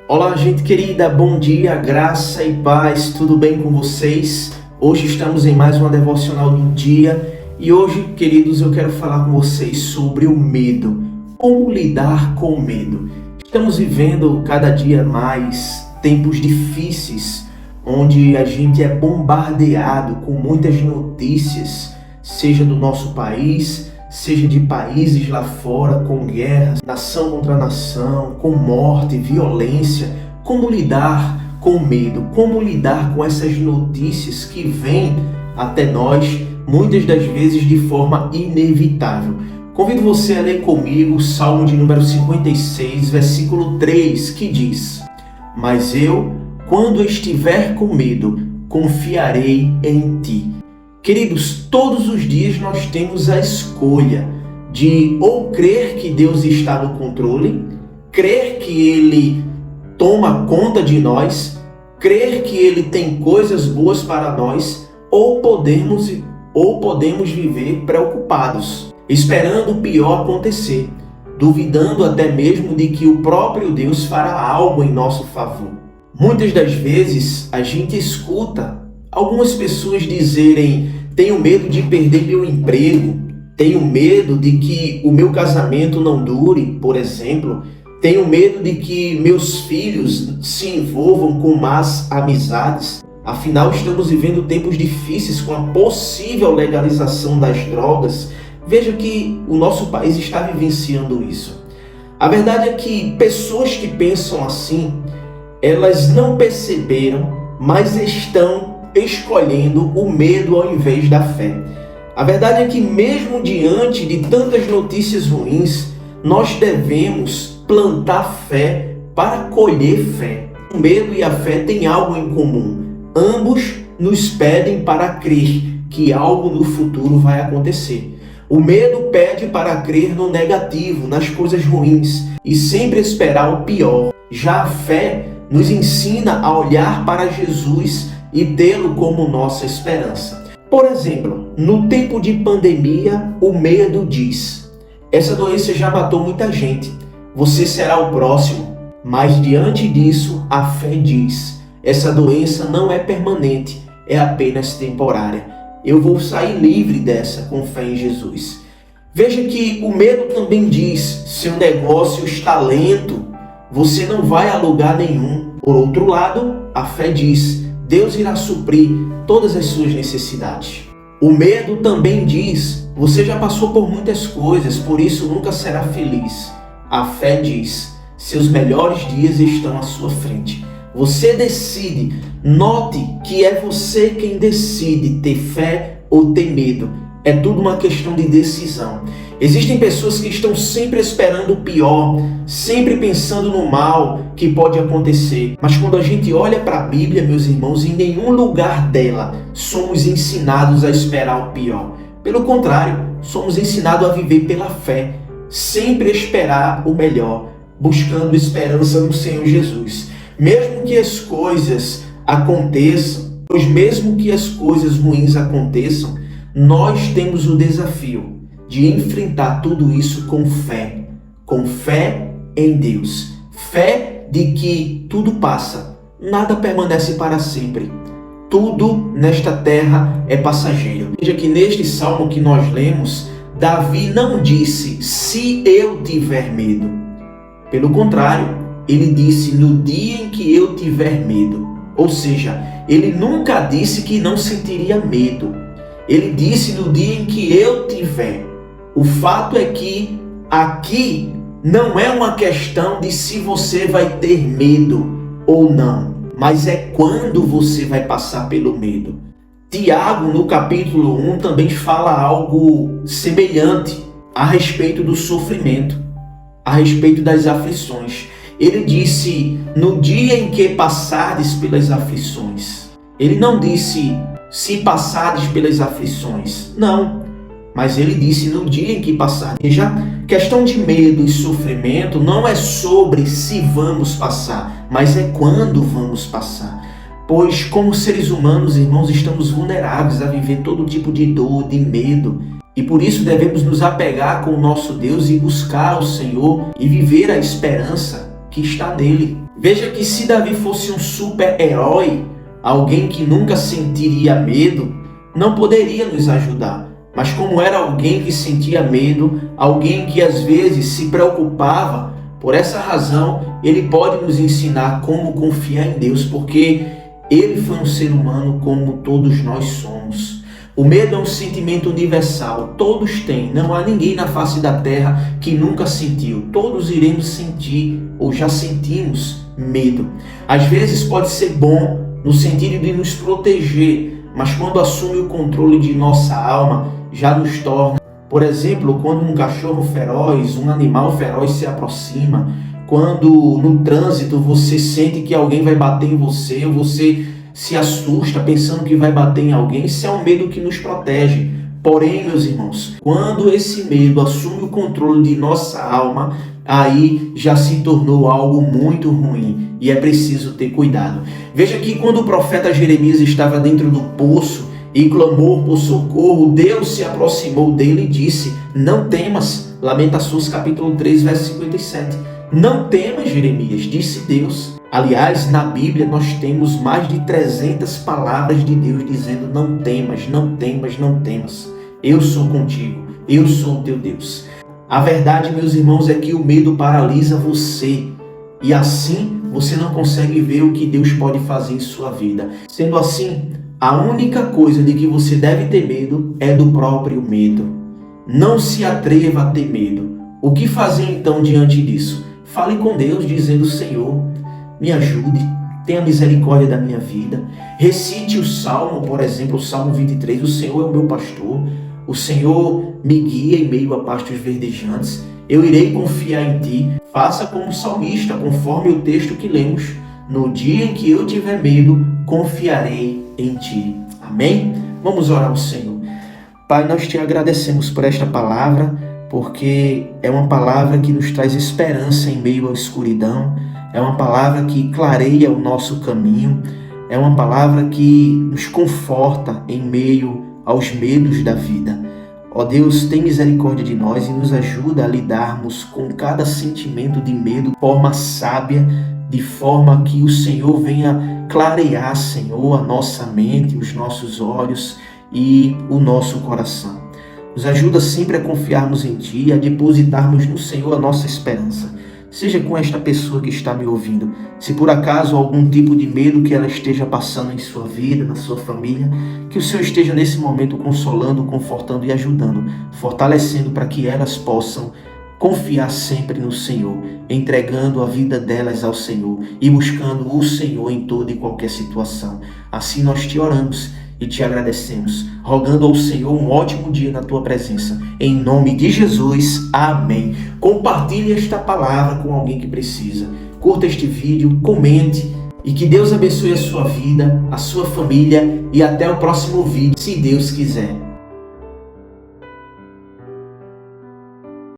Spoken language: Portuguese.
Olá, gente querida, bom dia, graça e paz, tudo bem com vocês? Hoje estamos em mais uma devocional do dia e hoje, queridos, eu quero falar com vocês sobre o medo. Como lidar com o medo? Estamos vivendo cada dia mais tempos difíceis, onde a gente é bombardeado com muitas notícias, seja do nosso país, seja de países lá fora, com guerras, nação contra nação, com morte, violência. Como lidar com medo? Como lidar com essas notícias que vêm até nós, muitas das vezes de forma inevitável? Convido você a ler comigo o Salmo de número 56, versículo 3, que diz: "Mas eu, quando estiver com medo, confiarei em ti." Queridos, todos os dias nós temos a escolha de ou crer que Deus está no controle, crer que Ele toma conta de nós, crer que Ele tem coisas boas para nós, ou podemos viver preocupados, esperando o pior acontecer, duvidando até mesmo de que o próprio Deus fará algo em nosso favor. Muitas das vezes a gente escuta algumas pessoas dizerem: tenho medo de perder meu emprego, tenho medo de que o meu casamento não dure, por exemplo, tenho medo de que meus filhos se envolvam com más amizades. Afinal, estamos vivendo tempos difíceis com a possível legalização das drogas. Veja que o nosso país está vivenciando isso. A verdade é que pessoas que pensam assim, elas não perceberam, mas estão escolhendo o medo ao invés da fé. A verdade é que mesmo diante de tantas notícias ruins, nós devemos plantar fé para colher fé. O medo e a fé têm algo em comum. Ambos nos pedem para crer que algo no futuro vai acontecer. O medo pede para crer no negativo, nas coisas ruins e sempre esperar o pior. Já a fé nos ensina a olhar para Jesus e tê-lo como nossa esperança. Por exemplo, no tempo de pandemia, o medo diz: essa doença já matou muita gente, você será o próximo. Mas diante disso, a fé diz: essa doença não é permanente, é apenas temporária. Eu vou sair livre dessa com fé em Jesus. Veja que o medo também diz: seu negócio está lento, você não vai a lugar nenhum. Por outro lado, a fé diz: Deus irá suprir todas as suas necessidades. O medo também diz: você já passou por muitas coisas, por isso nunca será feliz. A fé diz: seus melhores dias estão à sua frente. Você decide. Note que é você quem decide ter fé ou ter medo. É tudo uma questão de decisão. Existem pessoas que estão sempre esperando o pior, sempre pensando no mal que pode acontecer. Mas quando a gente olha para a Bíblia, meus irmãos, em nenhum lugar dela somos ensinados a esperar o pior. Pelo contrário, somos ensinados a viver pela fé, sempre esperar o melhor, buscando esperança no Senhor Jesus. Mesmo que as coisas aconteçam, pois mesmo que as coisas ruins aconteçam, nós temos o desafio de enfrentar tudo isso com fé em Deus. Fé de que tudo passa, nada permanece para sempre. Tudo nesta terra é passageiro. Veja que neste salmo que nós lemos, Davi não disse: se eu tiver medo. Pelo contrário, ele disse: no dia em que eu tiver medo. Ou seja, ele nunca disse que não sentiria medo. Ele disse: no dia em que eu tiver. O fato é que aqui não é uma questão de se você vai ter medo ou não, mas é quando você vai passar pelo medo. Tiago, no capítulo 1, também fala algo semelhante a respeito do sofrimento, a respeito das aflições. Ele disse: no dia em que passardes pelas aflições. Ele não disse: se passares pelas aflições. Não. Mas ele disse: no dia em que passar. Veja, questão de medo e sofrimento não é sobre se vamos passar, mas é quando vamos passar. Pois como seres humanos, irmãos, estamos vulneráveis a viver todo tipo de dor, de medo. E por isso devemos nos apegar com o nosso Deus e buscar o Senhor e viver a esperança que está nele. Veja que se Davi fosse um super-herói, alguém que nunca sentiria medo, não poderia nos ajudar. Mas como era alguém que sentia medo, alguém que às vezes se preocupava, por essa razão ele pode nos ensinar como confiar em Deus, porque ele foi um ser humano como todos nós somos. O medo é um sentimento universal, todos têm, não há ninguém na face da terra que nunca sentiu. Todos iremos sentir ou já sentimos medo. Às vezes pode ser bom no sentido de nos proteger, mas quando assume o controle de nossa alma, já nos torna. Por exemplo, quando um cachorro feroz, um animal feroz se aproxima, quando no trânsito você sente que alguém vai bater em você, ou você se assusta pensando que vai bater em alguém, isso é um medo que nos protege. Porém, meus irmãos, quando esse medo assume o controle de nossa alma, aí já se tornou algo muito ruim e é preciso ter cuidado. Veja que quando o profeta Jeremias estava dentro do poço e clamou por socorro, Deus se aproximou dele e disse: não temas. Lamentações capítulo 3, verso 57. Não temas, Jeremias, disse Deus. Aliás, na Bíblia nós temos mais de 300 palavras de Deus dizendo: não temas, não temas, não temas. Eu sou contigo, eu sou o teu Deus. A verdade, meus irmãos, é que o medo paralisa você e assim você não consegue ver o que Deus pode fazer em sua vida. Sendo assim, a única coisa de que você deve ter medo é do próprio medo. Não se atreva a ter medo. O que fazer então diante disso? Fale com Deus dizendo: Senhor, me ajude, tenha misericórdia da minha vida. Recite o Salmo, por exemplo, o Salmo 23, o Senhor é o meu pastor, o Senhor me guia em meio a pastos verdejantes, eu irei confiar em ti. Faça como salmista, conforme o texto que lemos: no dia em que eu tiver medo, confiarei em ti. Amém? Vamos orar ao Senhor. Pai, nós te agradecemos por esta palavra, porque é uma palavra que nos traz esperança em meio à escuridão, é uma palavra que clareia o nosso caminho, é uma palavra que nos conforta em meio aos medos da vida. Ó Deus, tem misericórdia de nós e nos ajuda a lidarmos com cada sentimento de medo de forma sábia, de forma que o Senhor venha clarear, Senhor, a nossa mente, os nossos olhos e o nosso coração. Nos ajuda sempre a confiarmos em Ti e a depositarmos no Senhor a nossa esperança. Seja com esta pessoa que está me ouvindo. Se por acaso algum tipo de medo que ela esteja passando em sua vida, na sua família, que o Senhor esteja nesse momento consolando, confortando e ajudando, fortalecendo para que elas possam confiar sempre no Senhor, entregando a vida delas ao Senhor e buscando o Senhor em toda e qualquer situação. Assim nós te oramos e te agradecemos, rogando ao Senhor um ótimo dia na tua presença. Em nome de Jesus, amém. Compartilhe esta palavra com alguém que precisa. Curta este vídeo, comente e que Deus abençoe a sua vida, a sua família e até o próximo vídeo, se Deus quiser.